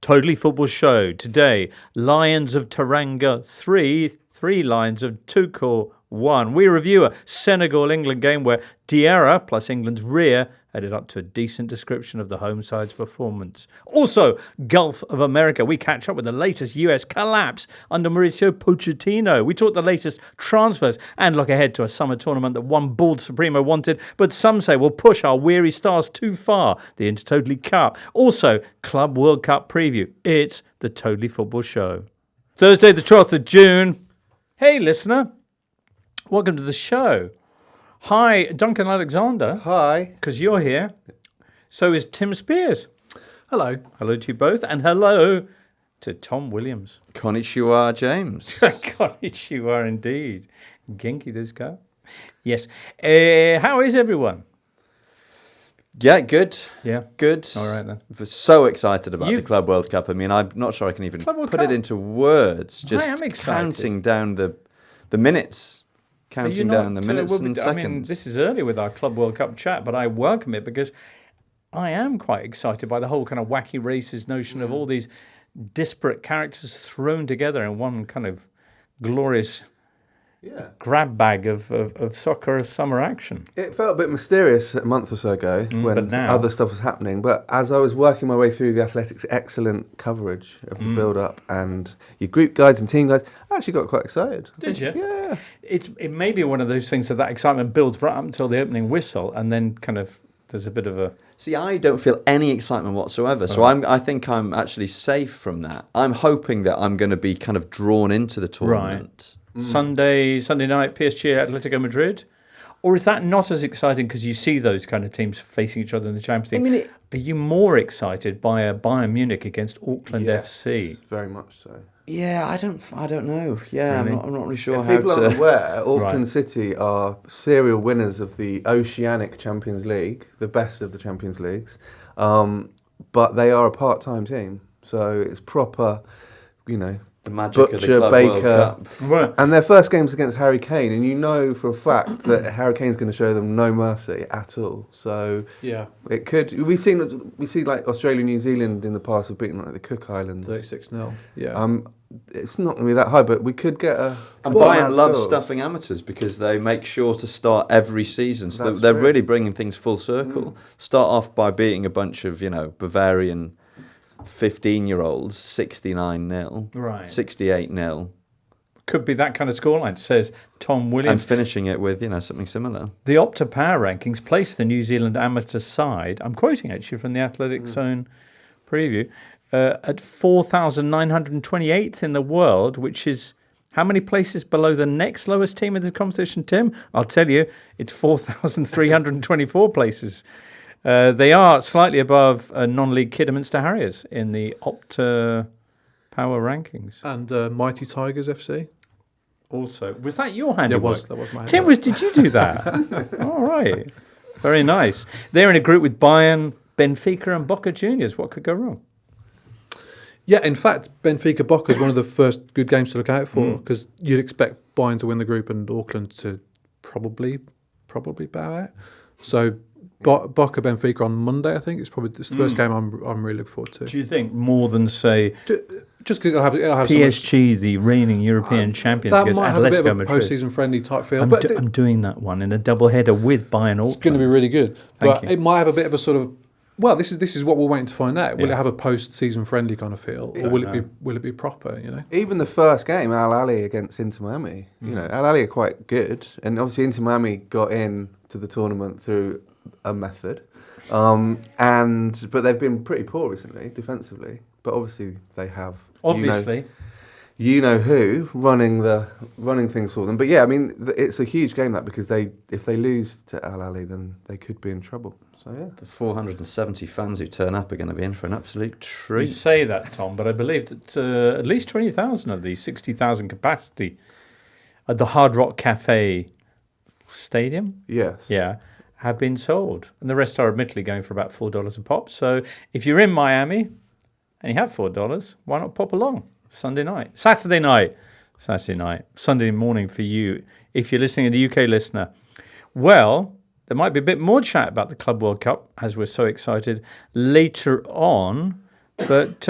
Totally Football Show. Today, Lions of Teranga 3 Lions of Tuchel 1. We review a Senegal-England game where Diarra plus England's rear added up to a decent description of the home side's performance. Also, Gulf of America. We catch up with the latest US collapse under Mauricio Pochettino. We talk the latest transfers and look ahead to a summer tournament that one bald Supremo wanted, but some say will push our weary stars too far, the Intertotally Cup. Also, Club World Cup preview. It's the Totally Football Show. Thursday, the 12th of June. Hey, listener. Welcome to the show. Hi, Duncan Alexander. Hi. Because you're here. So is Tim Spiers. Hello. Hello to you both. And hello to Tom Williams. Konnichiwa, James. Konnichiwa indeed. Genki desu ka? Yes. How is everyone? Yeah, good. Yeah. Good. All right then. I'm so excited about the Club World Cup. I mean, I'm not sure I can even put it into words. Just I am excited. counting down the minutes. Counting down the minutes and seconds. I mean, this is early with our Club World Cup chat, but I welcome it because I am quite excited by the whole kind of wacky races notion of all these disparate characters thrown together in one kind of glorious grab bag of soccer summer action. It felt a bit mysterious a month or so ago when other stuff was happening, but as I was working my way through the Athletics' excellent coverage of the build-up and your group guides and team guides, I actually got quite excited. Did you? Yeah. It may be one of those things that excitement builds right up until the opening whistle, and then kind of there's a bit of a... See, I don't feel any excitement whatsoever, so I think I'm actually safe from that. I'm hoping that I'm going to be kind of drawn into the tournament. Right. Sunday night, PSG Atletico Madrid? Or is that not as exciting because you see those kind of teams facing each other in the Champions League? I mean, are you more excited by a Bayern Munich against Auckland FC? Very much so. Yeah, I don't know. Yeah, Really? I'm not really sure If how people to... aren't aware, Auckland City are serial winners of the Oceanic Champions League, the best of the Champions Leagues, but they are a part-time team, so it's proper, The magic Butcher, of the Club Baker, World Cup. Right. and their first game's against Harry Kane, and you know for a fact that Harry Kane's going to show them no mercy at all. So Yeah. it could. We see like Australia, and New Zealand in the past have beaten like the Cook Islands. 36-0. Yeah. It's not going to be that high, but we could get a. And Bayern love stuffing amateurs because they make sure to start every season. So they're really bringing things full circle. Start off by beating a bunch of, Bavarian 15-year-olds, 69-0, Right. 68-0. Could be that kind of scoreline, says Tom And Williams. finishing it with, something similar. The Opta Power Rankings place the New Zealand amateur side, I'm quoting actually from the Athletic Zone preview, at 4,928th in the world, which is how many places below the next lowest team in this competition, Tim? I'll tell you, it's 4,324 places. They are slightly above non-league Kidderminster Harriers in the Opta Power Rankings. And Mighty Tigers FC. Also, was that your handiwork? That was my Tim, handiwork. did you do that? All right. Very nice. They're in a group with Bayern, Benfica and Boca Juniors. What could go wrong? Yeah, in fact, Benfica Boca is one of the first good games to look out for because you'd expect Bayern to win the group and Auckland to probably bow out. So Boca Benfica on Monday, I think it's the first game I'm really looking forward to. Do you think more than, say, Just because it'll have PSG, the reigning European champions, that against might have a bit Atletico of a Madrid? postseason friendly type feel. I'm doing that one in a double header with Bayern Auckland. It's going to be really good. Thank But you. it might have a bit of a sort of, well, this is what we're waiting to find out. Will Yeah. it have a post-season friendly kind of feel, or will it be proper? Even the first game, Al Ahly against Inter Miami. Al Ahly are quite good, and obviously Inter Miami got in to the tournament through a method, but they've been pretty poor recently defensively. But obviously they have who running things for them. But yeah, I mean it's a huge game because if they lose to Al Ahly, then they could be in trouble. So yeah, The 470 fans who turn up are going to be in for an absolute treat. You say that, Tom, but I believe that at least 20,000 of the 60,000 capacity at the Hard Rock Cafe Stadium, yes, have been sold. And the rest are admittedly going for about $4 a pop. So if you're in Miami and you have $4, why not pop along? Saturday night, Sunday morning for you, if you're listening, a UK listener. Well, there might be a bit more chat about the Club World Cup, as we're so excited, later on. But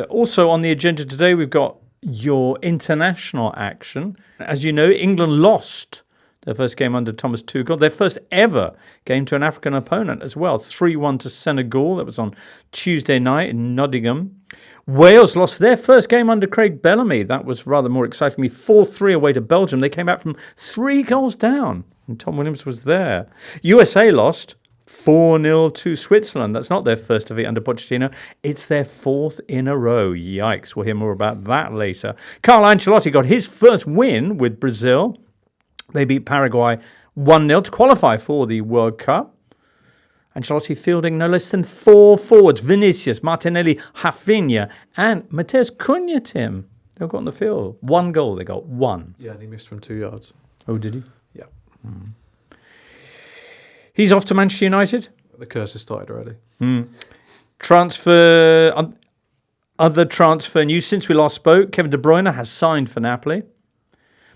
also on the agenda today, we've got your international action. As you know, England lost their first game under Thomas Tuchel, their first ever game to an African opponent as well, 3-1 to Senegal. That was on Tuesday night in Nottingham. Wales lost their first game under Craig Bellamy. That was rather more excitingly 4-3 away to Belgium. They came back from 3 goals down, and Tom Williams was there. USA lost 4-0 to Switzerland. That's not their first defeat under Pochettino. It's their 4th in a row. Yikes. We'll hear more about that later. Carlo Ancelotti got his first win with Brazil. They beat Paraguay 1-0 to qualify for the World Cup. Ancelotti fielding no less than 4 forwards. Vinicius, Martinelli, Rafinha and Mateus Cunha, Tim. They've got on the field. 1 goal. They got 1. Yeah, and he missed from 2 yards. Oh, did he? Yeah. He's off to Manchester United. The curse has started already. Other transfer news since we last spoke. Kevin De Bruyne has signed for Napoli.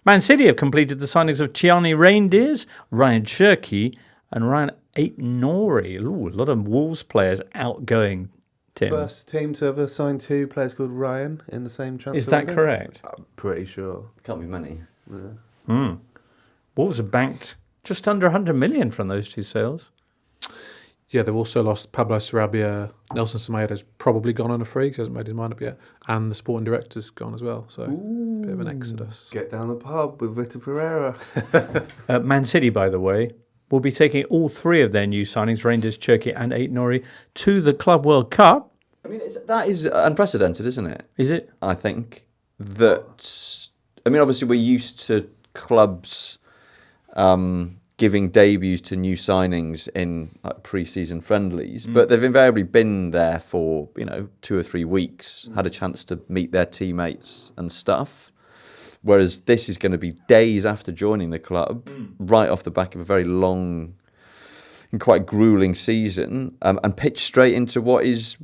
Man City have completed the signings of Tierney Reindeers, Ryan Cherky and Ryan Aït-Nouri. Ooh, a lot of Wolves players outgoing, Tim. First team to ever sign 2 players called Ryan in the same transfer. Is that window? correct? I'm pretty sure. Can't be many. Wolves have banked just under 100 million from those 2 sales. Yeah, they've also lost Pablo Sarabia. Nelson Semedo's probably gone on a free because he hasn't made his mind up yet. And the sporting director's gone as well. So, bit of an exodus. Get down the pub with Vitor Pereira. Man City, by the way, will be taking all 3 of their new signings, Rangers, Cherky and Aït-Nouri, to the Club World Cup. I mean, that is unprecedented, isn't it? Is it? I think that. I mean, obviously, we're used to clubs giving debuts to new signings in like pre-season friendlies, but they've invariably been there for 2 or 3 weeks, had a chance to meet their teammates and stuff. Whereas this is going to be days after joining the club, right off the back of a very long and quite grueling season, and pitched straight into what is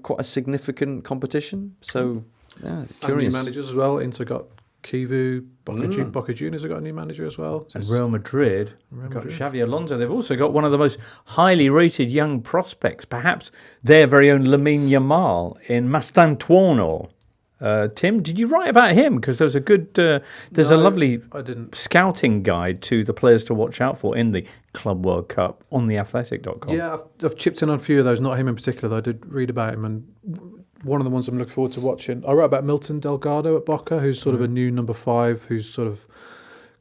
quite a significant competition. So yeah, curious. And new managers as well. Inter got Kivu, Boca Juniors have got a new manager as well. And Real Madrid got Xavi Alonso. They've also got one of the most highly rated young prospects, perhaps their very own Lamine Yamal in Mastantuono. Tim, did you write about him? Because there's a good, a lovely scouting guide to the players to watch out for in the Club World Cup on theathletic.com. Yeah, I've chipped in on a few of those, not him in particular, though I did read about him. And one of the ones I'm looking forward to watching, I wrote about Milton Delgado at Boca, who's sort of a new number 5, who's sort of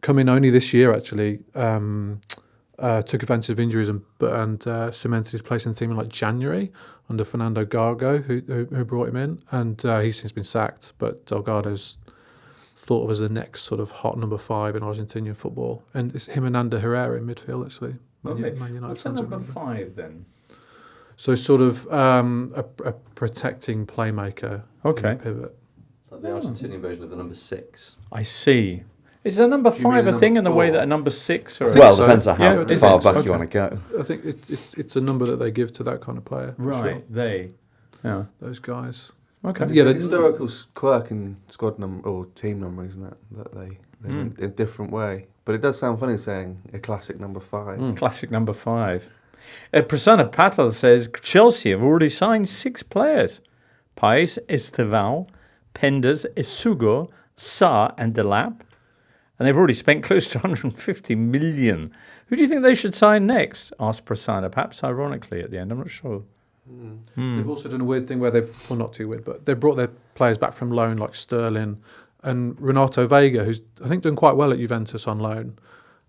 come in only this year, actually. Took advantage of injuries and cemented his place in the team in like January under Fernando Gago, who brought him in, and he's since been sacked. But Delgado's thought of as the next sort of hot number 5 in Argentinian football, and it's him and Ander Herrera in midfield actually. Okay. Man United What's the number 5 then? So sort of a protecting playmaker. Okay. In the pivot. It's like the Argentinian version of the number 6. I see. Is a number 5 a thing in the way that a number 6 or well, depends on how Yeah, far back you want to go. I think it's a number that they give to that kind of player. for right? sure. Those guys. Okay. Yeah, the historical quirk in squad number or team number, isn't it? That they went a different way. But it does sound funny saying a classic number 5. Classic number 5. Prasanna Patel says Chelsea have already signed 6 players: Pais, Esteval, Penders, Isugo, Sarr, and Delap. And they've already spent close to 150 million. Who do you think they should sign next? Asked Prasanna, perhaps ironically at the end. I'm not sure. They've also done a weird thing where they've, well, not too weird, but they've brought their players back from loan, like Sterling and Renato Vega, who's I think done quite well at Juventus on loan,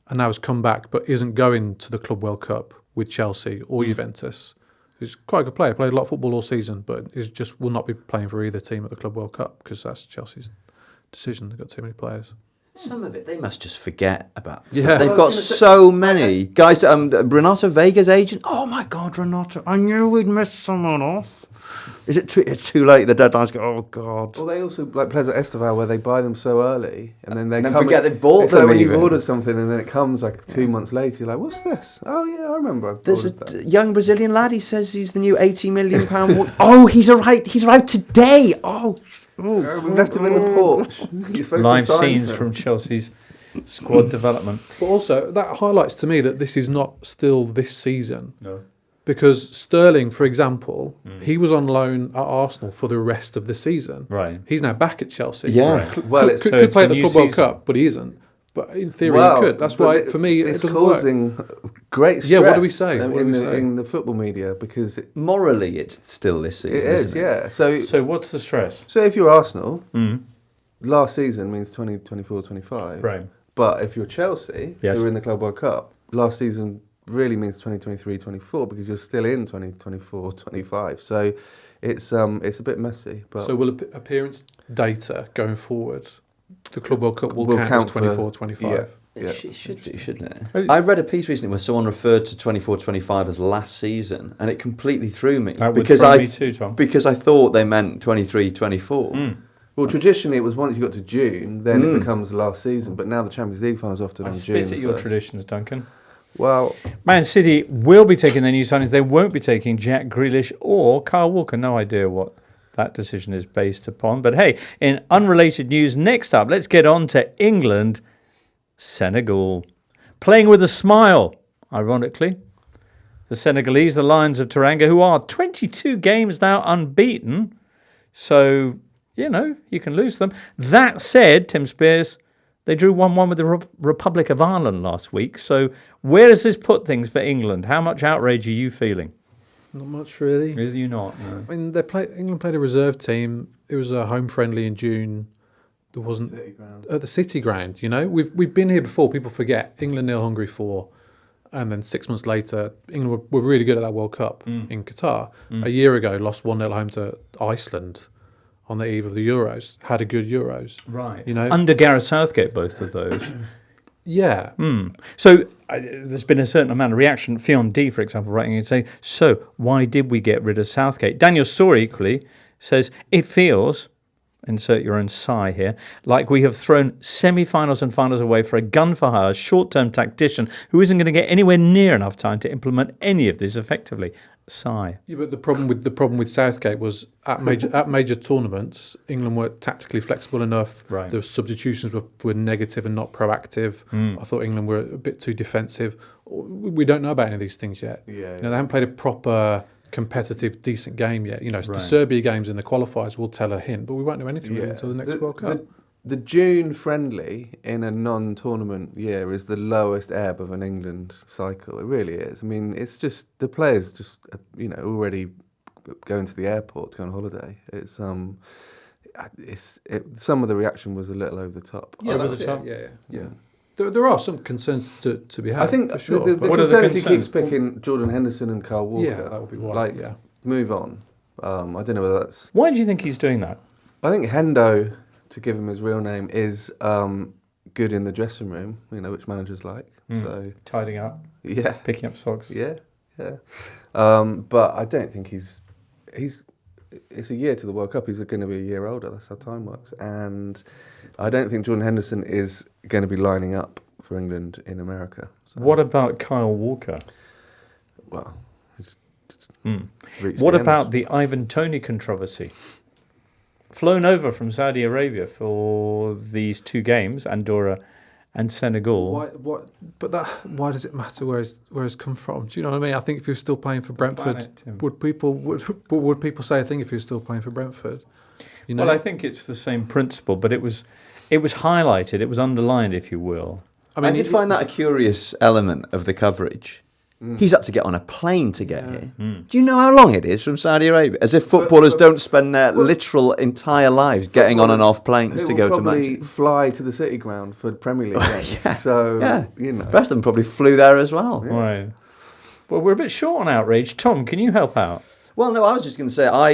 and now has come back but isn't going to the Club World Cup with Chelsea or Juventus. He's quite a good player, played a lot of football all season, but is just will not be playing for either team at the Club World Cup because that's Chelsea's decision. They've got too many players. Some of it they must just forget about. Yeah. They've got so many guys. Renato Vega's agent. Oh my God, Renato! I knew we'd miss someone off. Is it too? It's too late. The deadline's go. Oh God. Well, they also like players at Esteval where they buy them so early and then they forget they've bought it's them. like when you've even. ordered something and then it comes like 2 months later. You're like, what's this? Oh yeah, I remember. There's a young Brazilian lad. He says he's the new £80 million. Oh, he's arrived today. Oh. We've left him in the porch. You're supposed to Live sign scenes him. from Chelsea's squad development. But also, that highlights to me that this is not still this season. No. Because Sterling, for example, he was on loan at Arsenal for the rest of the season. Right. He's now back at Chelsea. Yeah. Right. Well, Could play at the new Club World season. Cup, but he isn't. But in theory, Well, he could. That's but why, for me, it's it doesn't work. causing great stress. Yeah, what do we say? What do we say? In the football media because it Morally, it's still this season. is, isn't it? yeah. So So what's the stress? if you're Arsenal, last season means 2024-25. Right. But if you're Chelsea, Yes. who are in the Club World Cup, last season really means 2023-24 because you're still in 2024-25. So it's a bit messy. But So will appearance data going forward, the Club World Cup will Will count count as for- 24-25? yeah. It should do, shouldn't it? I read a piece recently where someone referred to 24-25 as last season, and it completely threw me. That would because throw me too, Tom. Because I thought they meant 23-24. Well, traditionally it was once you got to June, then it becomes the last season. But now the Champions League finals often I on spit June. at your 1st. traditions, Duncan. Well, Man City will be taking their new signings. They won't be taking Jack Grealish or Kyle Walker. No idea what that decision is based upon. But hey, in unrelated news, next up, let's get on to England, Senegal. Playing with a smile, ironically. The Senegalese, the Lions of Teranga, who are 22 games now unbeaten. So, you can lose them. That said, Tim Spiers, they drew 1-1 with the Republic of Ireland last week. So where does this put things for England? How much outrage are you feeling? Not much, really. Is you not? No. I mean, England played a reserve team. It was a home friendly in June. There wasn't at the City ground. We've been here before. People forget England 0 Hungary 4, and then 6 months later, England were really good at that World Cup in Qatar. A year ago, lost 1-0 home to Iceland on the eve of the Euros. Had a good Euros, Right. You know, Under Gareth Southgate, both of those. yeah. So there's been a certain amount of reaction. Fionn D, for example, writing and saying, so why did we get rid of Southgate? Daniel Story equally says, it feels, insert your own sigh here, like we have thrown semi-finals and finals away for a gun-for-hire, short-term tactician who isn't going to get anywhere near enough time to implement any of this effectively. Sigh. Yeah, but the problem with Southgate was at major tournaments, England were tactically flexible enough. Right. The substitutions were negative and not proactive. I thought England were a bit too defensive. We don't know about any of these things yet. Yeah, They haven't played a proper competitive, decent game yet. The Serbia games in the qualifiers will tell a hint, but we won't know anything really until the next World Cup. The June friendly in a non-tournament year is the lowest ebb of an England cycle. It really is. I mean, it's just the players just already going to the airport to go on holiday. It's some of the reaction was a little over the top. Yeah, Over that's the it. top. Yeah. There are some concerns to be had. I think for sure. the What are the concern is he concerns? keeps picking Jordan Henderson and Kyle Walker. Yeah, that would be right. Yeah. Move on. I don't know whether that's. Why do you think he's doing that? I think Hendo, to give him his real name, is good in the dressing room. Which managers like. So Tidying up, yeah, picking up socks. yeah. But I don't think he's. It's a year to the World Cup. He's going to be a year older. That's how time works. And I don't think Jordan Henderson is going to be lining up for England in America. So, What about Kyle Walker? well, he's What reached the end. about the Ivan Toney controversy? Flown over from Saudi Arabia for these two games, Andorra and Senegal. Why does it matter where he's come from? Do you know what I mean? I think if he was still playing for Brentford, Ban it, Tim. would people say a thing if he was still playing for Brentford? Well, I think it's the same principle, but it was highlighted, it was underlined, if you will. I did find that a curious element of the coverage. He's had to get on a plane to get here. Do you know how long it is from Saudi Arabia? As if footballers don't spend their literal entire lives getting on and off planes to go to probably matches. fly to the City Ground for Premier League games. So The rest of them probably flew there as well. Right. Well, we're a bit short on outrage. Tom, can you help out? Well, no, I was just going to say I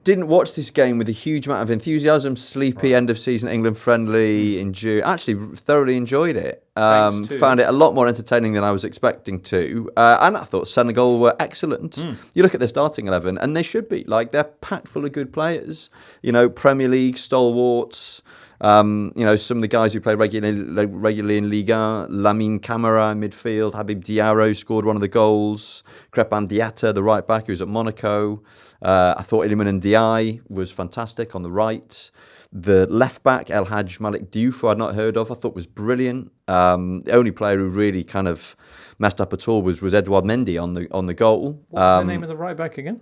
didn't watch this game with a huge amount of enthusiasm. Sleepy end of season England friendly in June. Actually, thoroughly enjoyed it. Thanks too. Found it a lot more entertaining than I was expecting to. And I thought Senegal were excellent. You look at their starting 11, and they should be. They're packed full of good players. Premier League stalwarts. Some of the guys who play regularly in Liga, Lamine Camara in midfield, Habib Diarra scored one of the goals, Crépin Diatta, the right back who's at Monaco. I thought Iliman Ndiaye was fantastic on the right. The left back, El Hadj Malik Diouf, who I'd not heard of, I thought was brilliant. The only player who really kind of messed up at all was Edouard Mendy on the goal. What was the name of the right back again?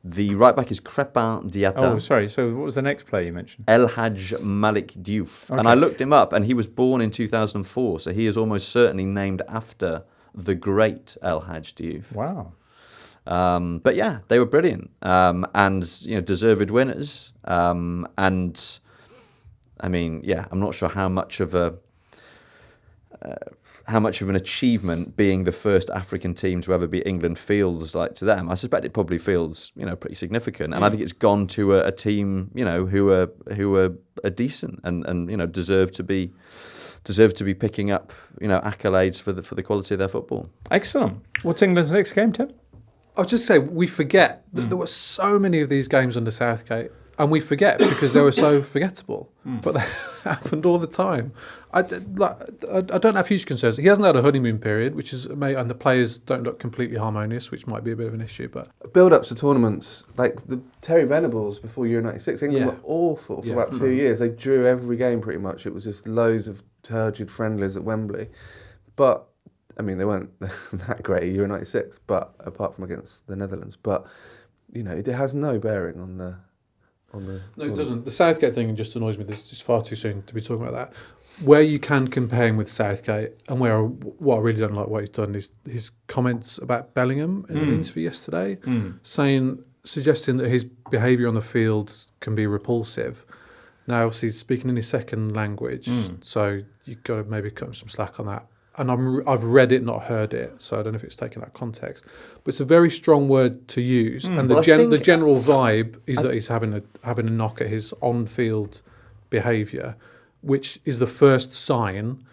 The right back is Crépin Diatta. Oh, sorry. So what was the next player you mentioned? El Hadj Malik Diouf. Okay. And I looked him up, and he was born in 2004, so he is almost certainly named after the great El Hadj Diouf. Wow. But yeah, they were brilliant, and deserved winners. And I mean, yeah, I'm not sure how much of an achievement being the first African team to ever beat England feels like to them. I suspect it probably feels pretty significant, and I think it's gone to a team who are decent and deserve to be picking up accolades for the quality of their football. Excellent. What's England's next game, Tim? I'll just say we forget that there were so many of these games under Southgate, and we forget because they were so forgettable. But they happened all the time. I don't have huge concerns. He hasn't had a honeymoon period, and the players don't look completely harmonious, which might be a bit of an issue. But build-ups to tournaments, like the Terry Venables before Euro '96, England Yeah. were awful for about 2 years. They drew every game pretty much. It was just loads of turgid friendlies at Wembley. But I mean, they weren't that great at Euro '96, but apart from against the Netherlands. But it has no bearing on the. No, it doesn't. The Southgate thing just annoys me. This is far too soon to be talking about that. Where you can compare him with Southgate, and what I really don't like what he's done is his comments about Bellingham in an interview yesterday, suggesting that his behaviour on the field can be repulsive. Now, obviously, he's speaking in his second language, so you've got to maybe cut him some slack on that. And I've read it, not heard it, so I don't know if it's taken that context. But it's a very strong word to use, and the general vibe is that he's having a knock at his on-field behaviour, which is the first sign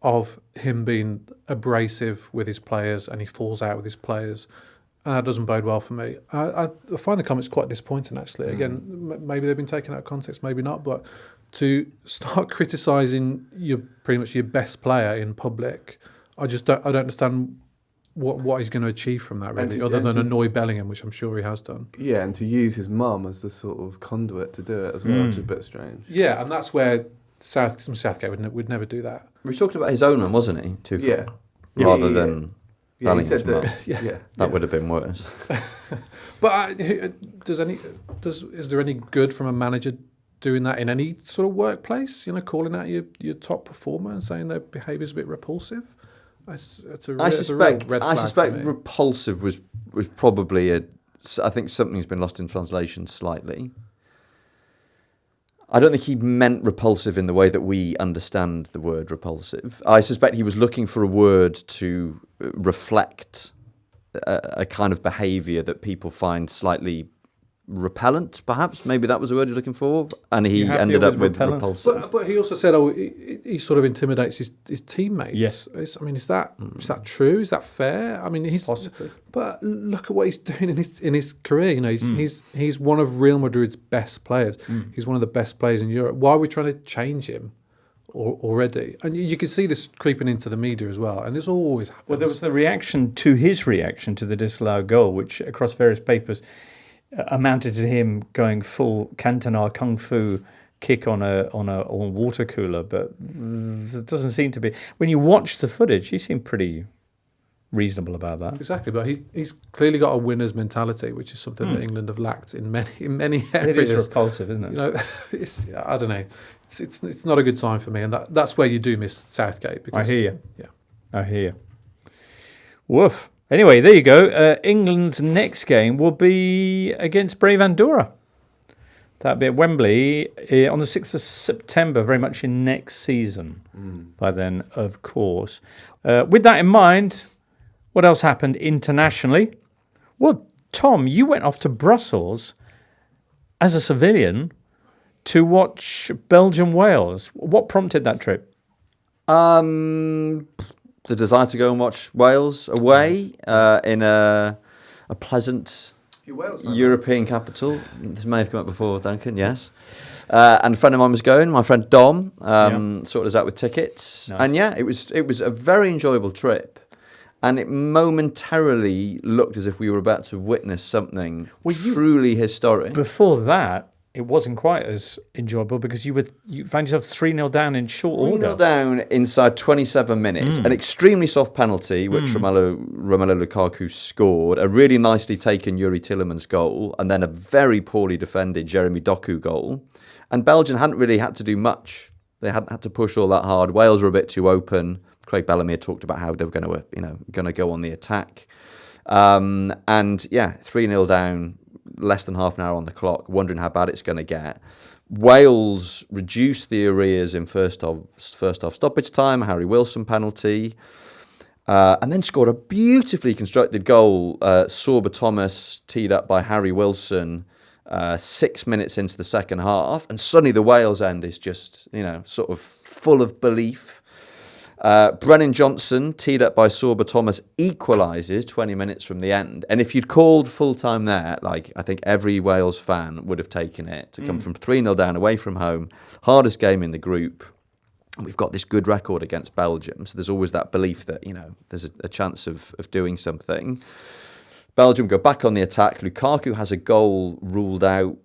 of him being abrasive with his players, and he falls out with his players. And that doesn't bode well for me. I find the comments quite disappointing, actually. Again, maybe they've been taken out of context, maybe not, but to start criticising pretty much your best player in public, I don't understand what he's going to achieve from that, really, other than annoy Bellingham, which I'm sure he has done. Yeah, and to use his mum as the sort of conduit to do it as well, which is a bit strange. Yeah, and that's where Southgate would never do that. We talked about his own one, wasn't he? Tuchel? Yeah. Rather than he said Bellingham's that. That would have been worse. But is there any good from a manager doing that in any sort of workplace? Calling out your top performer and saying their behaviour's a bit repulsive. I suspect repulsive was probably I think something's been lost in translation slightly. I don't think he meant repulsive in the way that we understand the word repulsive. I suspect he was looking for a word to reflect a kind of behaviour that people find slightly repellent, perhaps. Maybe that was the word he was looking for. And he ended up with repulsive. But he also said, he sort of intimidates his teammates. Yeah. Is that true? Is that fair? I mean, possibly. But look at what he's doing in his career. He's one of Real Madrid's best players. He's one of the best players in Europe. Why are we trying to change him already? And you can see this creeping into the media as well. And this always happens. Well, there was the reaction to his reaction to the disallowed goal, which across various papers amounted to him going full Cantona kung fu kick on a water cooler, but it doesn't seem to be. When you watch the footage, he seemed pretty reasonable about that. Exactly, but he's clearly got a winner's mentality, which is something that England have lacked in many areas. It is repulsive, isn't it? I don't know. It's not a good sign for me, and that's where you do miss Southgate. Because, I hear you. Yeah, I hear you. Woof. Anyway, there you go. England's next game will be against brave Andorra. That'll be at Wembley on the 6th of September, very much in next season by then, of course. With that in mind, what else happened internationally? Well, Tom, you went off to Brussels as a civilian to watch Belgium-Wales. What prompted that trip? The desire to go and watch Wales away in a pleasant Wales fan, European capital. This may have come up before, Duncan, yes. And a friend of mine was going, my friend Dom, sorted us out with tickets. Nice. And yeah, it was a very enjoyable trip. And it momentarily looked as if we were about to witness something truly historic. Before that, it wasn't quite as enjoyable because you found yourself 3-0 down in short order. 3-0 down inside 27 minutes. An extremely soft penalty, which Romelu Lukaku scored. A really nicely taken Yuri Tillemans goal. And then a very poorly defended Jeremy Doku goal. And Belgium hadn't really had to do much. They hadn't had to push all that hard. Wales were a bit too open. Craig Bellamy had talked about how they were going to go on the attack. And yeah, 3-0 down, less than half an hour on the clock, wondering how bad it's going to get. Wales reduced the arrears in first off stoppage time, Harry Wilson penalty, and then scored a beautifully constructed goal. Sorba Thomas teed up by Harry Wilson 6 minutes into the second half, and suddenly the Wales end is just, sort of full of belief. Brennan Johnson, teed up by Sorba Thomas, equalises 20 minutes from the end. And if you'd called full-time there, I think every Wales fan would have taken it to come from 3-0 down away from home. Hardest game in the group. And we've got this good record against Belgium. So there's always that belief that, there's a chance of doing something. Belgium go back on the attack. Lukaku has a goal ruled out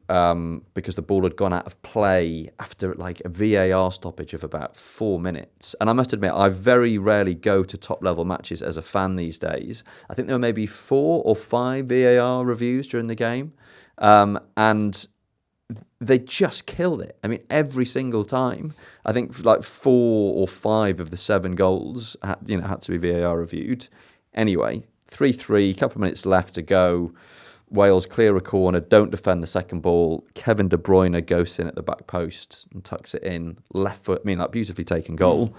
because the ball had gone out of play after a VAR stoppage of about 4 minutes. And I must admit, I very rarely go to top-level matches as a fan these days. I think there were maybe 4 or 5 VAR reviews during the game. And they just killed it. I mean, every single time. I think 4 or 5 of the 7 goals had to be VAR reviewed. Anyway, 3-3, a couple of minutes left to go. Wales clear a corner, don't defend the second ball. Kevin De Bruyne goes in at the back post and tucks it in. Left foot, beautifully taken goal.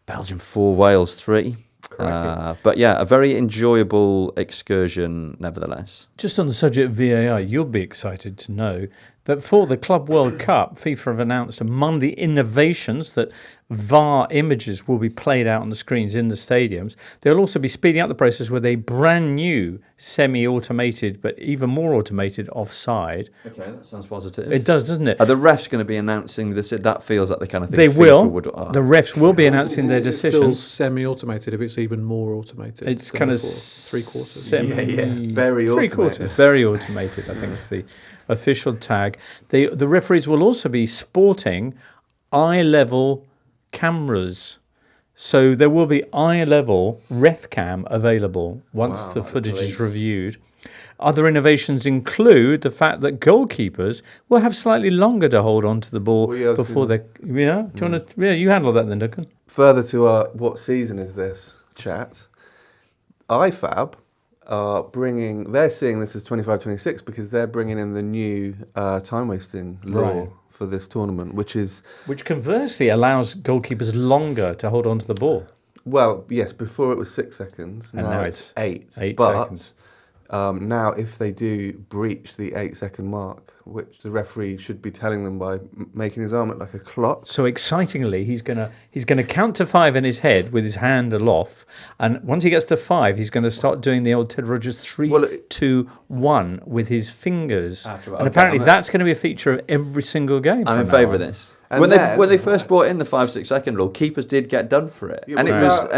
Belgium 4, Wales 3. But yeah, a very enjoyable excursion nevertheless. Just on the subject of VAR, you'll be excited to know that for the Club World Cup, FIFA have announced among the innovations that VAR images will be played out on the screens in the stadiums. They'll also be speeding up the process with a brand new semi-automated, but even more automated offside. Okay, that sounds positive. It does, doesn't it? Are the refs going to be announcing this? That feels like the kind of thing They FIFA will. would... The refs will be announcing their Is it still decisions. semi-automated if it's even more automated? It's than kind of before? 3/4. Very automated. Very automated, I think it's the official tag. The referees will also be sporting eye-level cameras. So there will be eye-level ref cam available once the footage is reviewed. Other innovations include the fact that goalkeepers will have slightly longer to hold on to the ball before they... Yeah? Do you want to... Yeah, you handle that then, Duncan. Further to our what season is this chat, IFAB are bringing... They're seeing this as 25-26 because they're bringing in the new time-wasting law for this tournament, which conversely allows goalkeepers longer to hold on to the ball. Well, yes, before it was 6 seconds. And now it's 8 seconds. Now, if they do breach the 8-second mark, which the referee should be telling them by making his arm look like a clock. So excitingly, he's gonna count to 5 in his head with his hand aloft, and once he gets to 5, he's going to start doing the old Ted Rogers 3-2-1 with his fingers. And apparently, that's going to be a feature of every single game. I'm in favour of this. When they first brought in the 5-6 second rule, keepers did get done for it, and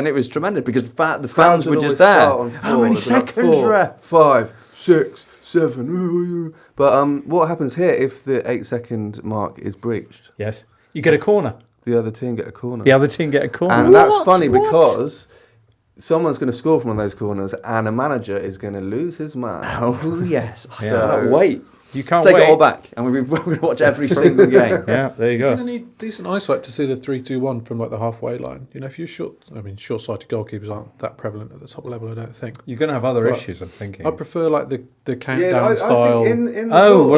it was tremendous because the fans were just there. How many seconds, ref? 5, 6, 7. But what happens here if the 8-second mark is breached? Yes, you get a corner. The other team get a corner. And that's funny because someone's going to score from one of those corners, and a manager is going to lose his mind. Oh yes, I cannot wait. You can't take it all back, and we're going to watch every single game. Yeah, there you go. You're going to need decent eyesight to see the 3-2-1 from the halfway line. If you're short-sighted goalkeepers aren't that prevalent at the top level, I don't think. You're going to have other issues, I'm thinking. I prefer the countdown style. I think in the law,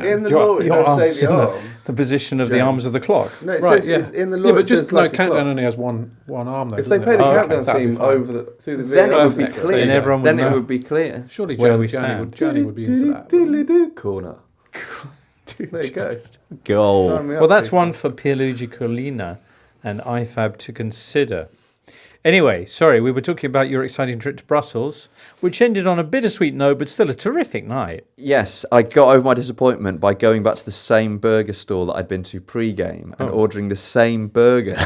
in the law, it does say the arm. The position of the arms of the clock. No, it says in the law. But just countdown only has one arm though. If they play the countdown theme through the then VAR, it would be clear. Then it would be clear. Surely Where we Gianni stand. would be into that. Corner. There you go. Goal. Well, that's one for Pierluigi Collina and IFAB to consider. Anyway, sorry, we were talking about your exciting trip to Brussels, which ended on a bittersweet note, but still a terrific night. Yes, I got over my disappointment by going back to the same burger store that I'd been to pre-game and ordering the same burger.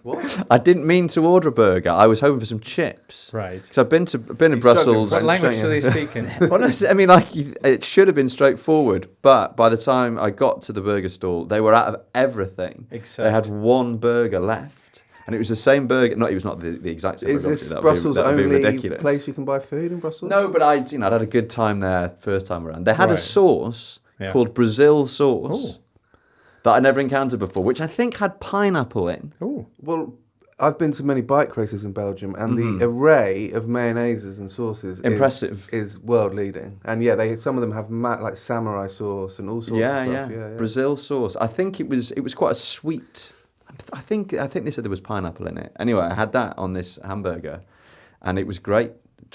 What? I didn't mean to order a burger. I was hoping for some chips. Right. So I've been in Brussels. What language do they speak in? Honestly, I mean, like it should have been straightforward, but by the time I got to the burger stall, they were out of everything. Except they had one burger left, and it was the same burger. No, it was not the exact same. Is burger. this That would Brussels' be only ridiculous. place you can buy food in Brussels? No, but I'd had a good time there first time around. They had a Right. sauce called Brazil sauce that I never encountered before, which I think had pineapple in. Oh, Well, I've been to many bike races in Belgium, and the array of mayonnaises and sauces Impressive. is world leading. And yeah, some of them have like samurai sauce and all sorts of stuff. Yeah. Brazil sauce. I think it was quite a sweet. I think they said there was pineapple in it. Anyway, I had that on this hamburger, and it was great.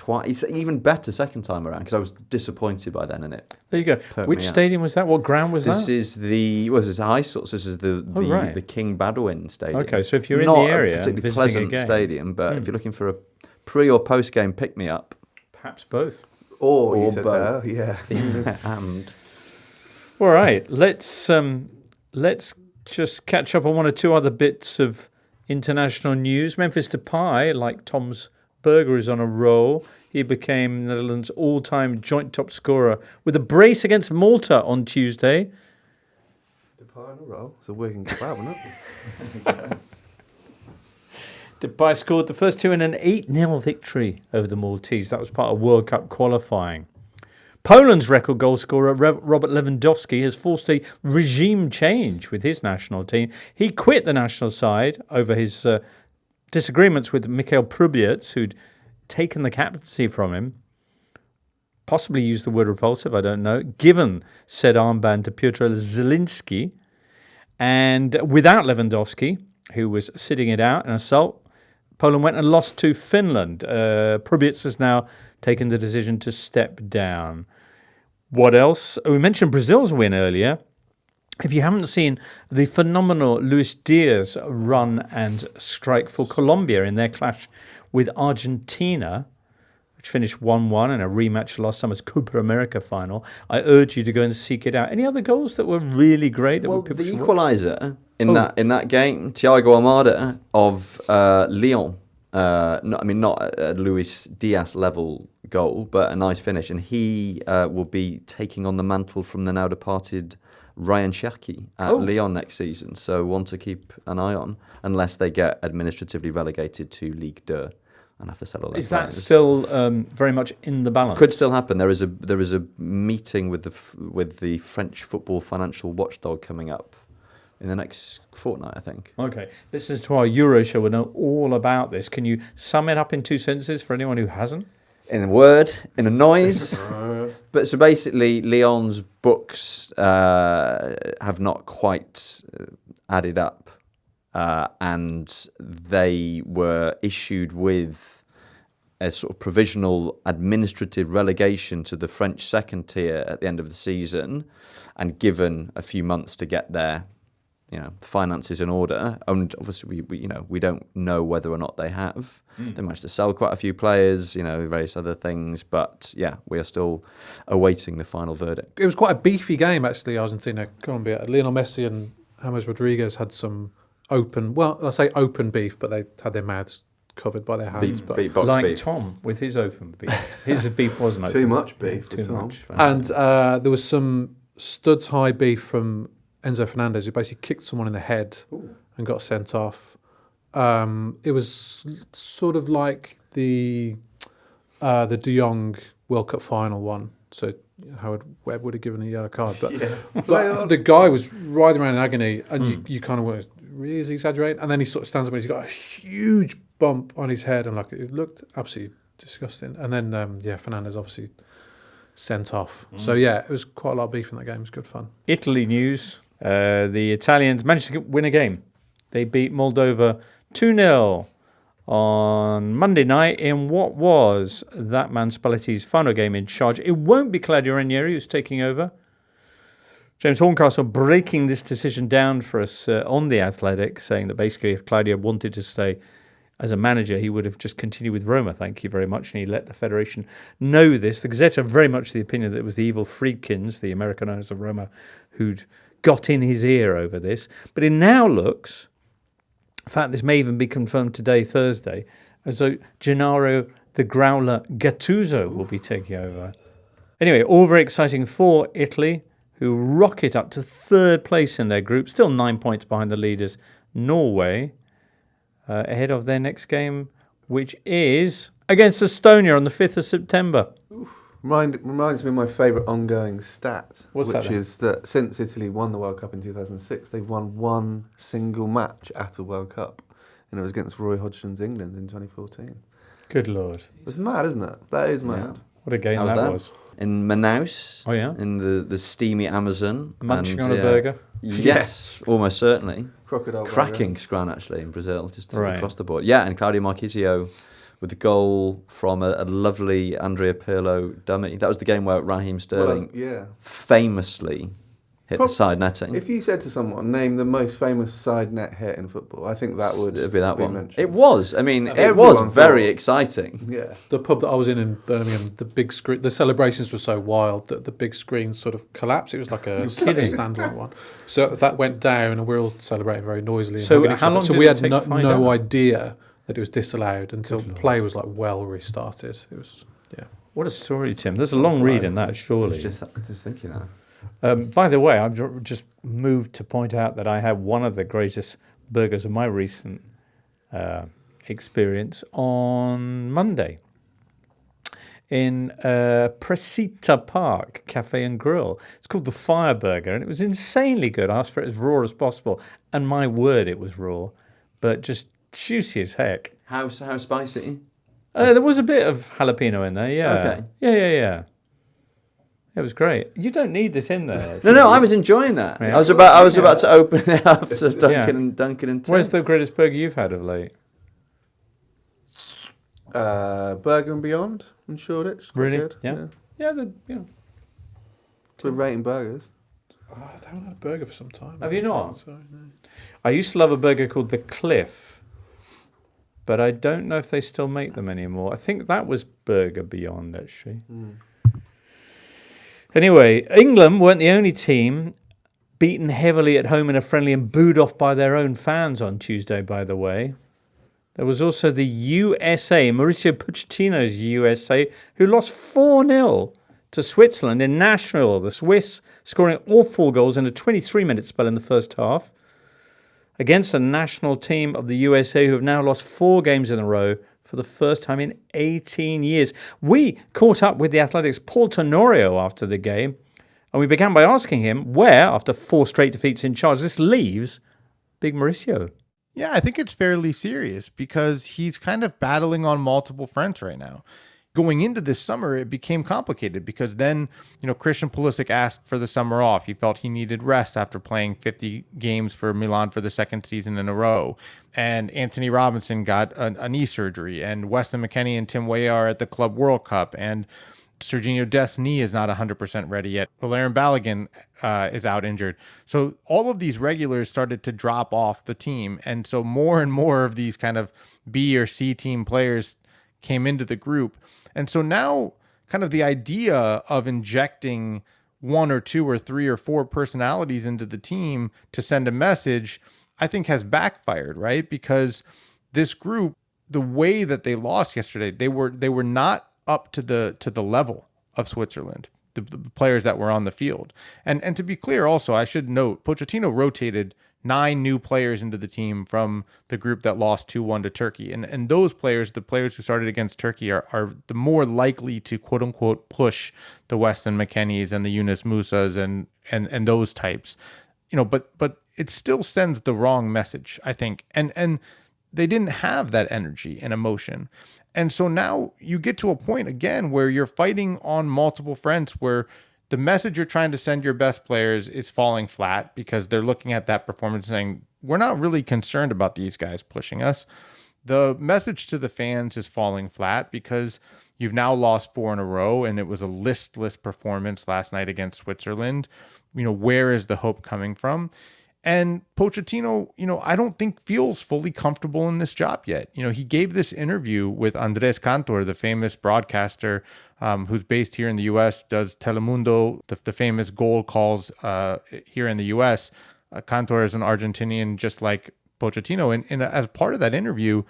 It's even better second time around because I was disappointed by then in it. there you go. Which me out. stadium was that? What ground was This that? is this high sauce. This is the King Badouin Stadium. Okay, so if you're in Not the area a particularly visiting a pleasant game. stadium, but if you're looking for a pre or post game pick me up, Perhaps both. Or you Or said both. there, yeah. and All right, let's just catch up on one or two other bits of international news. Memphis Depay, like Tom's Burger, is on a roll. He became Netherlands' all-time joint top scorer with a brace against Malta on Tuesday. The pie in a roll. It's a working kebab, isn't it? Depay scored the first two in an 8-0 victory over the Maltese. That was part of World Cup qualifying. Poland's record goal scorer, Robert Lewandowski, has forced a regime change with his national team. He quit the national side over his disagreements with Mikhail Prubiec, who'd taken the captaincy from him. Possibly used the word repulsive, I don't know. Given said armband to Piotr Zielinski. And without Lewandowski, who was sitting it out in assault, Poland went and lost to Finland. Prubiec has now taken the decision to step down. What else? We mentioned Brazil's win earlier. If you haven't seen the phenomenal Luis Diaz run and strike for Colombia in their clash with Argentina, which finished 1-1 in a rematch last summer's Copa America final, I urge you to go and seek it out. Any other goals that were really great? That well, people the should watch? equaliser in that game, Thiago Almada of Lyon. Not a Luis Diaz level goal, but a nice finish, and he will be taking on the mantle from the now departed Ryan Cherki at Lyon next season. So one to keep an eye on, unless they get administratively relegated to Ligue 2 and have to settle their Is that claims. still very much in the balance? Could still happen. There is a meeting with the French football financial watchdog coming up in the next fortnight, I think. Okay. Listeners to our Euro show will know all about this. Can you sum it up in 2 sentences for anyone who hasn't? In a word, in a noise. But so basically, Lyon's books have not quite added up. And they were issued with a sort of provisional administrative relegation to the French second tier at the end of the season, and given a few months to get their finances in order. And obviously we don't know whether or not they have. They managed to sell quite a few players, various other things, but yeah, we are still awaiting the final verdict. It was quite a beefy game, actually, Argentina, Colombia. Lionel Messi and James Rodriguez had some open beef, but they had their mouths covered by their hands. Box Like beef. Tom with his open beef. His beef wasn't open. Too much beef for Too Tom. much. And there was some studs high beef from Enzo Fernandez, who basically kicked someone in the head and got sent off. It was sort of like the De Jong World Cup final one. So Howard Webb would have given a yellow card, but the guy was writhing around in agony, and you kind of went, really, is he exaggerating? And then he sort of stands up and he's got a huge bump on his head, and it looked absolutely disgusting. And then Fernandez obviously sent off. So yeah, it was quite a lot of beef in that game. It was good fun. Italy news. The Italians managed to win a game. They beat Moldova 2-0 on Monday night in what was that man Spalletti's final game in charge. It won't be Claudio Ranieri who's taking over. James Horncastle breaking this decision down for us on The Athletic, saying that basically if Claudio wanted to stay, as a manager, he would have just continued with Roma, thank you very much, and he let the federation know this. The Gazette are very much the opinion that it was the evil Friedkins, the American owners of Roma, who'd got in his ear over this. But it now looks, in fact, this may even be confirmed today, Thursday, as though Gennaro the Growler Gattuso will be taking over. Anyway, all very exciting for Italy, who rocket up to third place in their group, still 9 points behind the leaders, Norway, ahead of their next game, which is against Estonia on the 5th of September. Reminds me of my favourite ongoing stat, What's which that then? is that since Italy won the World Cup in 2006, they've won one single match at a World Cup, and it was against Roy Hodgson's England in 2014. Good Lord. It's mad, isn't it? That is mad. What a game How was that that? was. In Manaus. Oh, yeah? In the steamy Amazon. Munching and, on a burger. Yes, almost certainly. Crocodile Cracking scran, actually, in Brazil, just Right. across the board. Yeah, and Claudio Marchisio with the goal from a lovely Andrea Pirlo dummy. That was the game where Raheem Sterling famously hit the side netting. If you said to someone, name the most famous side net hit in football, I think that would It'd be that one. mentioned. It was. I mean, it Everyone was very thought- exciting. Yeah. The pub that I was in Birmingham, the big screen, the celebrations were so wild that the big screen sort of collapsed. It was like a kidding. standalone one. So that went down, and we were all celebrating very noisily. and So hugging each how other. long So did we it had take to find no out? idea that it was disallowed until play was like well restarted. It was What a story, Tim. There's a long read in that, surely. Just thinking that. By the way, I've just moved to point out that I had one of the greatest burgers of my recent experience on Monday in Presita Park Cafe and Grill. It's called the Fire Burger, and it was insanely good. I asked for it as raw as possible, and my word, it was raw, but just juicy as heck. How spicy? There was a bit of jalapeno in there, yeah. Okay. Yeah. It was great. You don't need this in there. No, I was enjoying that. Yeah. I was about to open it up to Duncan and Tim. Where's the greatest burger you've had of late? Burger and Beyond in Shoreditch. Quite Really? Good. Yeah. Yeah. We're rating burgers. I haven't had a burger for some time. Have you not? So, no. I used to love a burger called The Cliff, but I don't know if they still make them anymore. I think that was Burger Beyond, actually. Anyway, England weren't the only team beaten heavily at home in a friendly and booed off by their own fans on Tuesday, by the way. There was also the USA, Mauricio Pochettino's USA, who lost 4-0 to Switzerland in Nashville. The Swiss scoring all 4 goals in a 23-minute spell in the first half against a national team of the USA who have now lost 4 games in a row for the first time in 18 years. We caught up with the Athletics' Paul Tenorio after the game, and we began by asking him where, after 4 straight defeats in charge, this leaves Big Mauricio. Yeah, I think it's fairly serious because he's kind of battling on multiple fronts right now. Going into this summer, it became complicated because then, Christian Pulisic asked for the summer off. He felt he needed rest after playing 50 games for Milan for the second season in a row. And Anthony Robinson got a knee surgery. And Weston McKennie and Tim Weah are at the Club World Cup. And Serginho Dest's knee is not 100% ready yet. Valerian Balogun is out injured. So all of these regulars started to drop off the team. And so more and more of these kind of B or C team players came into the group. And so now kind of the idea of injecting 1 or 2 or 3 or 4 personalities into the team to send a message, I think has backfired, right? Because this group, the way that they lost yesterday, they were not up to the level of Switzerland, the players that were on the field. And to be clear also, I should note, Pochettino rotated 9 new players into the team from the group that lost 2-1 to Turkey. And those players, the players who started against Turkey, are the more likely to, quote unquote, push the Weston McKennies and the Yunus Musas and those types. But it still sends the wrong message, I think. And they didn't have that energy and emotion. And so now you get to a point again where you're fighting on multiple fronts where the message you're trying to send your best players is falling flat because they're looking at that performance saying, we're not really concerned about these guys pushing us. The message to the fans is falling flat because you've now lost 4 in a row and it was a listless performance last night against Switzerland. Where is the hope coming from? And Pochettino, I don't think feels fully comfortable in this job yet. He gave this interview with Andres Cantor, the famous broadcaster who's based here in the U.S., does Telemundo, the famous goal calls here in the U.S. Cantor is an Argentinian just like Pochettino. And as part of that interview,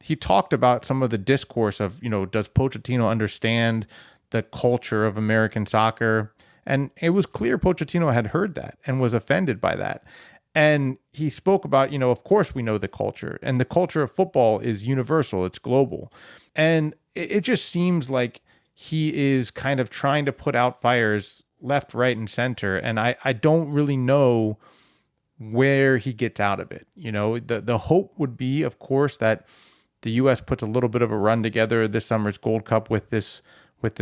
he talked about some of the discourse of, does Pochettino understand the culture of American soccer? And it was clear Pochettino had heard that and was offended by that. And he spoke about, of course we know the culture, and the culture of football is universal, it's global. And it just seems like he is kind of trying to put out fires left, right, and center. And I don't really know where he gets out of it. The hope would be, of course, that the U.S. puts a little bit of a run together this summer's Gold Cup with this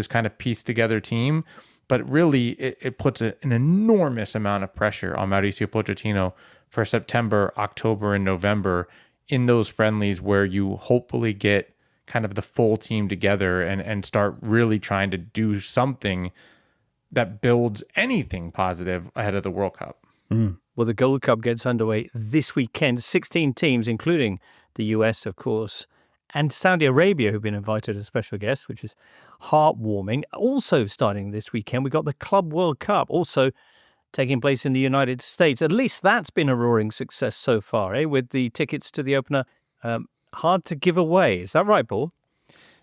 kind of pieced together team. But really, it puts an enormous amount of pressure on Mauricio Pochettino for September, October, and November in those friendlies where you hopefully get kind of the full team together and start really trying to do something that builds anything positive ahead of the World Cup. Well, the Gold Cup gets underway this weekend. 16 teams, including the US, of course, and Saudi Arabia, who've been invited as special guests, which is heartwarming. Also starting this weekend, we've got the Club World Cup, also taking place in the United States. At least that's been a roaring success so far, with the tickets to the opener hard to give away. Is that right, Paul?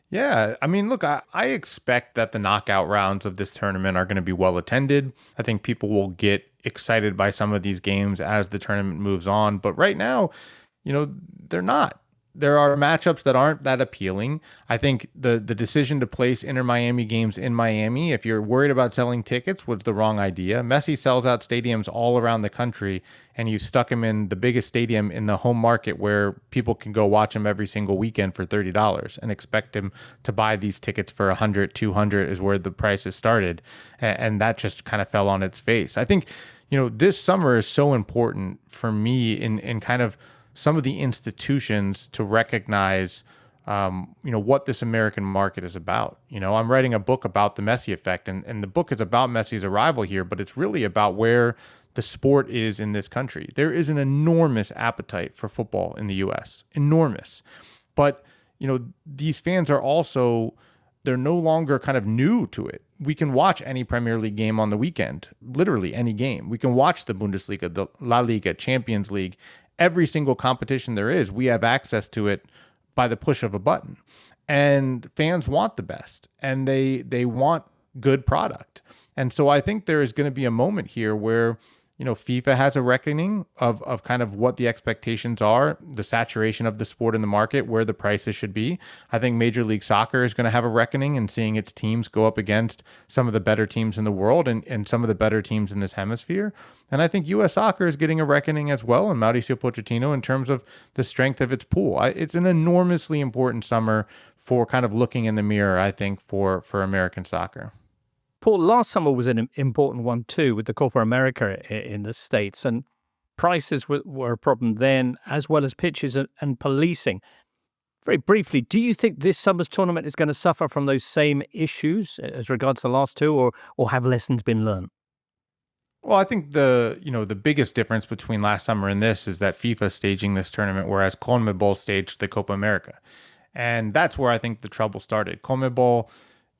Yeah, I mean, look, I expect that the knockout rounds of this tournament are going to be well attended. I think people will get excited by some of these games as the tournament moves on. But right now, they're not. There are matchups that aren't that appealing. I think the decision to place Inter Miami games in Miami, if you're worried about selling tickets, was the wrong idea. Messi sells out stadiums all around the country, and you stuck him in the biggest stadium in the home market where people can go watch him every single weekend for $30 and expect him to buy these tickets for $100, $200 is where the prices started. And that just kind of fell on its face. I think, this summer is so important for me in kind of some of the institutions to recognize, what this American market is about. I'm writing a book about the Messi effect, and the book is about Messi's arrival here, but it's really about where the sport is in this country. There is an enormous appetite for football in the U.S., enormous. But, these fans are also, they're no longer kind of new to it. We can watch any Premier League game on the weekend, literally any game. We can watch the Bundesliga, the La Liga, Champions League, every single competition there is. We have access to it by the push of a button. And fans want the best, and they want good product. And so I think there is going to be a moment here where, FIFA has a reckoning of kind of what the expectations are, the saturation of the sport in the market, where the prices should be. I think Major League Soccer is going to have a reckoning in seeing its teams go up against some of the better teams in the world and some of the better teams in this hemisphere. And I think U.S. Soccer is getting a reckoning as well, and Mauricio Pochettino, in terms of the strength of its pool. It's an enormously important summer for kind of looking in the mirror, I think, for American soccer. Paul, last summer was an important one too, with the Copa America in the States, and prices were a problem then, as well as pitches and policing. Very briefly, do you think this summer's tournament is going to suffer from those same issues as regards the last two, or have lessons been learned? Well, I think the biggest difference between last summer and this is that FIFA is staging this tournament, whereas CONMEBOL staged the Copa America. And that's where I think the trouble started. CONMEBOL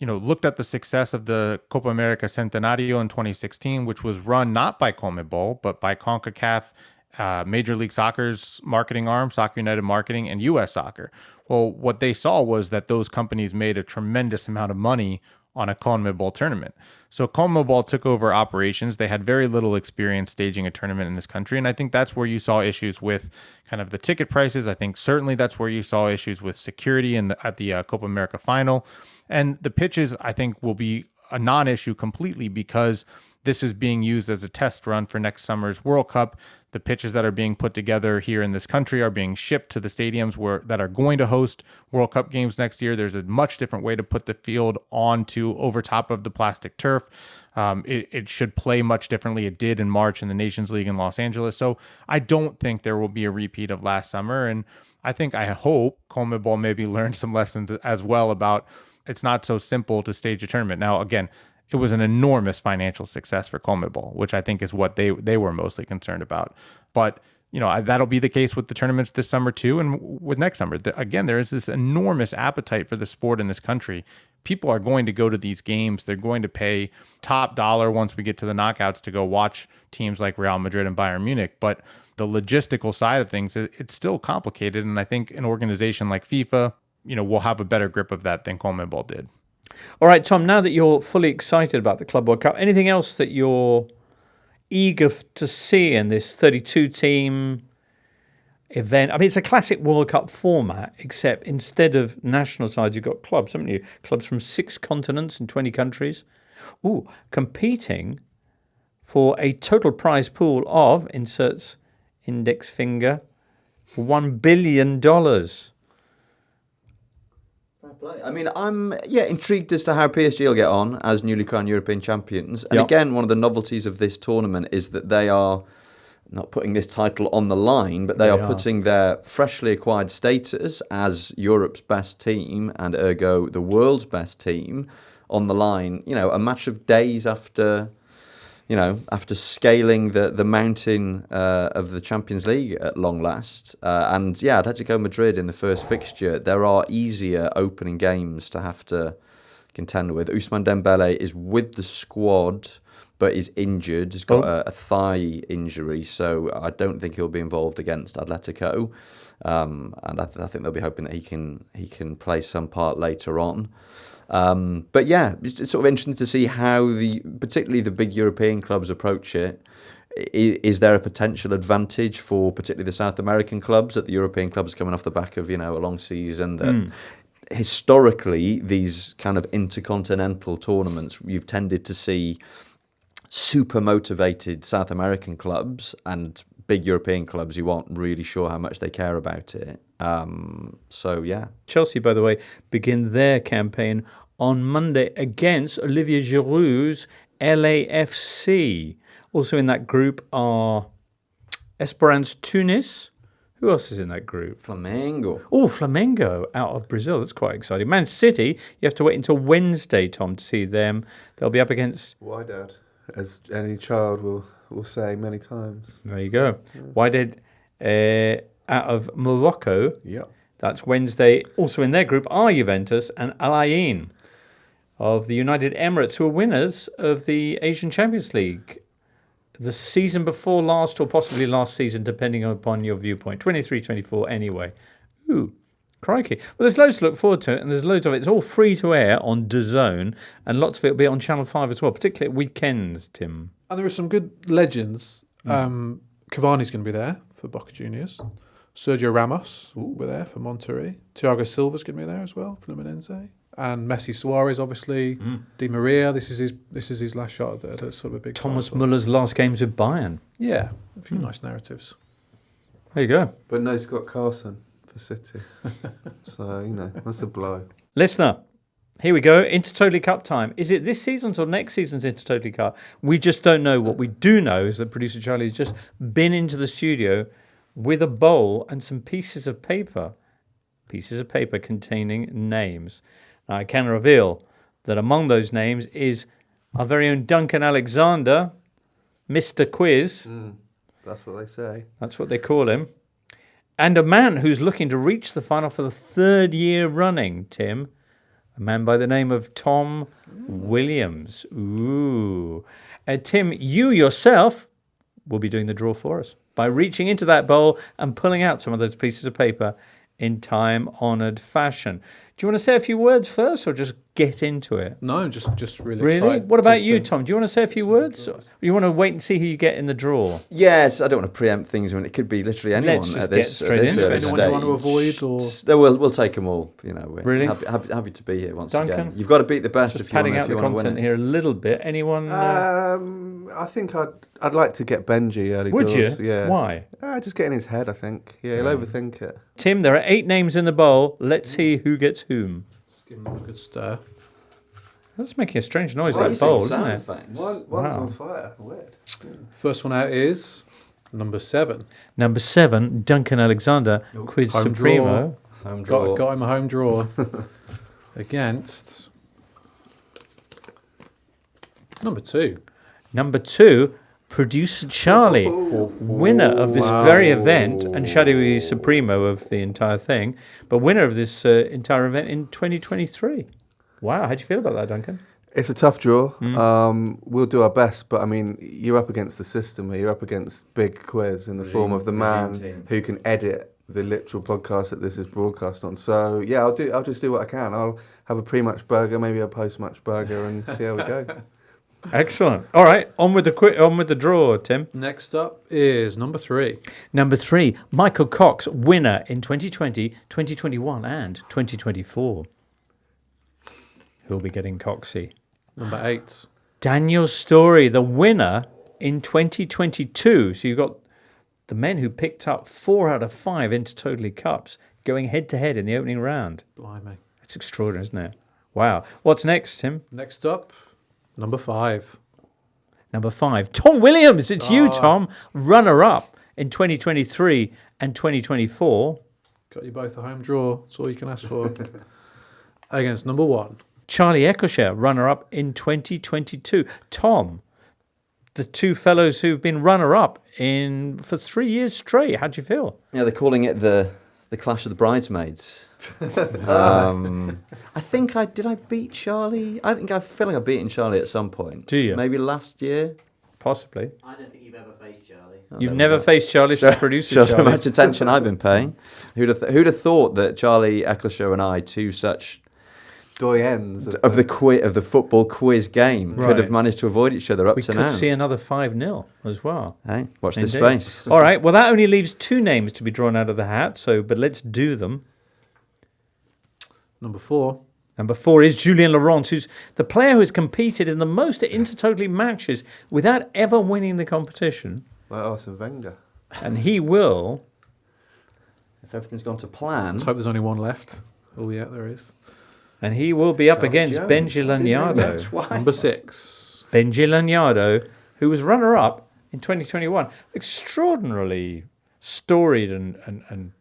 looked at the success of the Copa America Centenario in 2016, which was run not by CONMEBOL, but by CONCACAF, Major League Soccer's marketing arm, Soccer United Marketing, and U.S. Soccer. Well, what they saw was that those companies made a tremendous amount of money on a CONMEBOL tournament. So CONMEBOL took over operations. They had very little experience staging a tournament in this country. And I think that's where you saw issues with kind of the ticket prices. I think certainly that's where you saw issues with security at the Copa America final. And the pitches, I think, will be a non-issue completely because this is being used as a test run for next summer's World Cup. The pitches that are being put together here in this country are being shipped to the stadiums that are going to host World Cup games next year. There's a much different way to put the field over top of the plastic turf. It should play much differently. It did in March in the Nations League in Los Angeles. So I don't think there will be a repeat of last summer. And I hope CONMEBOL maybe learned some lessons as well about it's not so simple to stage a tournament. Now, again, it was an enormous financial success for CONMEBOL, which I think is what they were mostly concerned about. But that'll be the case with the tournaments this summer too, and with next summer. Again, there is this enormous appetite for the sport in this country. People are going to go to these games. They're going to pay top dollar once we get to the knockouts to go watch teams like Real Madrid and Bayern Munich. But the logistical side of things, it's still complicated. And I think an organization like FIFA, will have a better grip of that than CONMEBOL did. All right, Tom, now that you're fully excited about the Club World Cup, anything else that you're eager to see in this 32-team event? I mean, it's a classic World Cup format, except instead of national sides, you've got clubs, haven't you? Clubs from 6 continents and 20 countries. Ooh, competing for a total prize pool of, inserts index finger, $1 billion. I mean, I'm intrigued as to how PSG will get on as newly crowned European champions. And again, one of the novelties of this tournament is that they are not putting this title on the line, but they are putting their freshly acquired status as Europe's best team and ergo the world's best team on the line. A matter of days after scaling the mountain of the Champions League at long last. And Atletico Madrid in the first fixture, there are easier opening games to have to contend with. Ousmane Dembele is with the squad, but is injured. He's got a thigh injury, so I don't think he'll be involved against Atletico. And I think they'll be hoping that he can play some part later on. But it's sort of interesting to see how particularly the big European clubs approach it. Is there a potential advantage for particularly the South American clubs that the European clubs coming off the back of a long season that historically these kind of intercontinental tournaments you've tended to see super motivated South American clubs and big European clubs you aren't really sure how much they care about it. Chelsea, by the way, begin their campaign on Monday against Olivier Giroud's LAFC. Also in that group are Esperance Tunis. Who else is in that group? Flamengo. Oh, Flamengo out of Brazil. That's quite exciting. Man City, you have to wait until Wednesday, Tom, to see them. They'll be up against... Wydad, as any child will say many times. There you go. Wydad out of Morocco. Yep. That's Wednesday. Also in their group are Juventus and Al Ain of the United Emirates, who are winners of the Asian Champions League the season before last, or possibly last season, depending upon your viewpoint. 23-24 anyway. Ooh, crikey. Well, there's loads to look forward to, and there's loads of it. It's all free to air on DAZN, and lots of it will be on Channel 5 as well, particularly at weekends, Tim. And there are some good legends. Cavani's going to be there for Boca Juniors. Sergio Ramos will be there for Monterrey. Thiago Silva's going to be there as well for Fluminense. And Messi Suarez, obviously. Di Maria, this is his last shot at sort of a big Thomas title. Muller's last games with Bayern. Yeah, a few nice narratives. There you go. But no Scott Carson for City. So, that's a blow. Listener, here we go. Intertotally Cup time. Is it this season's or next season's Intertotally Cup? We just don't know. What we do know is that producer Charlie has just been into the studio with a bowl and some pieces of paper containing names. Now, I can reveal that among those names is our very own Duncan Alexander, Mr. Quiz. That's what they say. That's what they call him. And a man who's looking to reach the final for the 3rd year running, Tim. A man by the name of Tom Williams. Ooh. Tim, you yourself will be doing the draw for us by reaching into that bowl and pulling out some of those pieces of paper in time-honoured fashion. Do you want to say a few words first, or just get into it? No, just really Really? excited. What about you, Tom? Do you want to say a few words? Or you want to wait and see who you get in the draw? Yes, I don't want to preempt things when it could be literally anyone Let's just at this, get straight at this into early it. stage. Anyone you want to avoid, or No, we'll take them all. We're Really? happy to be here once Duncan? again. You've got to beat the best Just if you want padding out the to win content it. here a little bit. Anyone? I think I'd like to get Benji early Would doors. you? Yeah. Why? Just get in his head, I think. Yeah, he'll overthink it. Tim, there are 8 names in the bowl. Let's see who gets whom. give them a good stir. That's making a strange noise, Amazing that bowl, isn't sound it? effects. One's Wow. on fire. Weird. First one out is number 7. Number 7, Duncan Alexander, Quiz Home Supremo. Home draw. Got him a home draw against Number 2. Number 2, producer Charlie, winner of this very event and shadowy supremo of the entire thing, but winner of this entire event in 2023. Wow, how'd you feel about that, Duncan? It's a tough draw. We'll do our best, but I mean, you're up against the system here. You're up against Big Quiz in the form of the man who can edit the literal podcast that this is broadcast on. So yeah, I'll just do what I can. I'll have a pre-match burger, maybe a post-match burger, and see how we go. Excellent. All right, on with the draw, Tim. Next up is number 3. Number 3, Michael Cox, winner in 2020, 2021, and 2024. Who'll be getting Coxy? Number 8. Daniel Story, the winner in 2022. So you've got the men who picked up 4 out of 5 Intertotally Cups going head-to-head in the opening round. Blimey. That's extraordinary, isn't it? Wow. What's next, Tim? Next up, number 5. Number 5, Tom Williams. It's you, Tom. Runner-up in 2023 and 2024. Got you both a home draw. That's all you can ask for. Against number 1. Charlie Eccleshare, runner-up in 2022. Tom, the two fellows who've been runner-up for 3 years straight. How'd you feel? Yeah, they're calling it the clash of the bridesmaids. I think did I beat Charlie? I feel like I've beaten Charlie at some point. Do you? Maybe last year. Possibly. I don't think you've ever faced Charlie. You've never faced Charlie, so producer Shows how Charlie. much attention I've been paying. Who'd have thought that Charlie Eccleshare and I, two such Doyens of the football quiz game, could have managed to avoid each other up we to could now. see another 5-0 as well. Hey, watch Indeed. this space. All right, well, that only leaves 2 names to be drawn out of the hat, but let's do them. Number 4. Number 4 is Julien Laurence, who's the player who has competed in the most Intertotally matches without ever winning the competition. like Arsene Wenger. And he will... If everything's gone to plan. Let's hope there's only one left. Oh, yeah, there is. And he will be up Charlie against Jones. Benji Lanyardo. Why? Number 6. Benji Lanyardo, who was runner-up in 2021. Extraordinarily storied and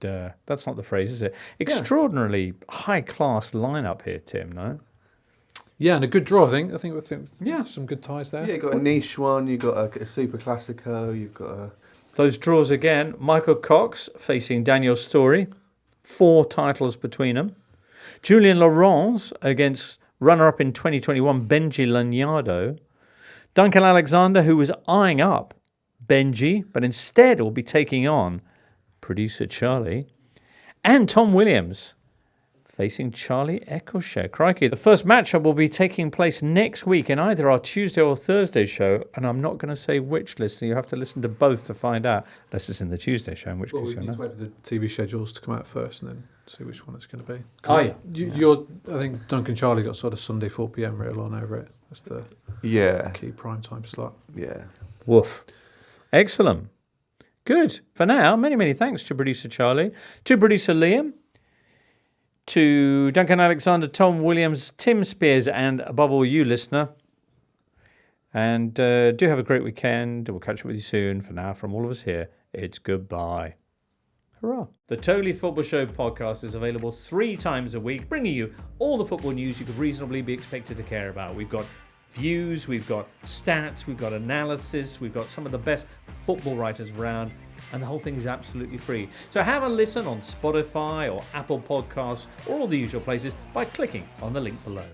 that's not the phrase, is it? Extraordinarily high-class lineup here, Tim, no? Yeah, and a good draw, I think. I think Yeah. some good ties there. Yeah, you've got a niche one, you've got a Super Classico, you've got a... Those draws again, Michael Cox facing Daniel Story. 4 titles between them. Julien Laurence against runner-up in 2021, Benji Lanyardo. Duncan Alexander, who was eyeing up Benji, but instead will be taking on producer Charlie. And Tom Williams facing Charlie Eccleshare. Crikey. The first matchup will be taking place next week in either our Tuesday or Thursday show, and I'm not going to say which listener. You have to listen to both to find out, unless it's in the Tuesday show, in which Well, case we you'll need to know. wait for the TV schedules to come out first and then see which one it's going to be. Oh, yeah. You're, I think Duncan Charlie got sort of Sunday 4 p.m. written on over it. That's the key prime time slot. Yeah. Woof. Excellent. Good. For now, many, many thanks to producer Charlie, to producer Liam, to Duncan Alexander, Tom Williams, Tim Spiers, and above all you, listener. And do have a great weekend. We'll catch up with you soon. For now, from all of us here, it's goodbye. Hurrah. The Totally Football Show podcast is available 3 times a week, bringing you all the football news you could reasonably be expected to care about. We've got views, we've got stats, we've got analysis, we've got some of the best football writers around, and the whole thing is absolutely free. So have a listen on Spotify or Apple Podcasts or all the usual places by clicking on the link below.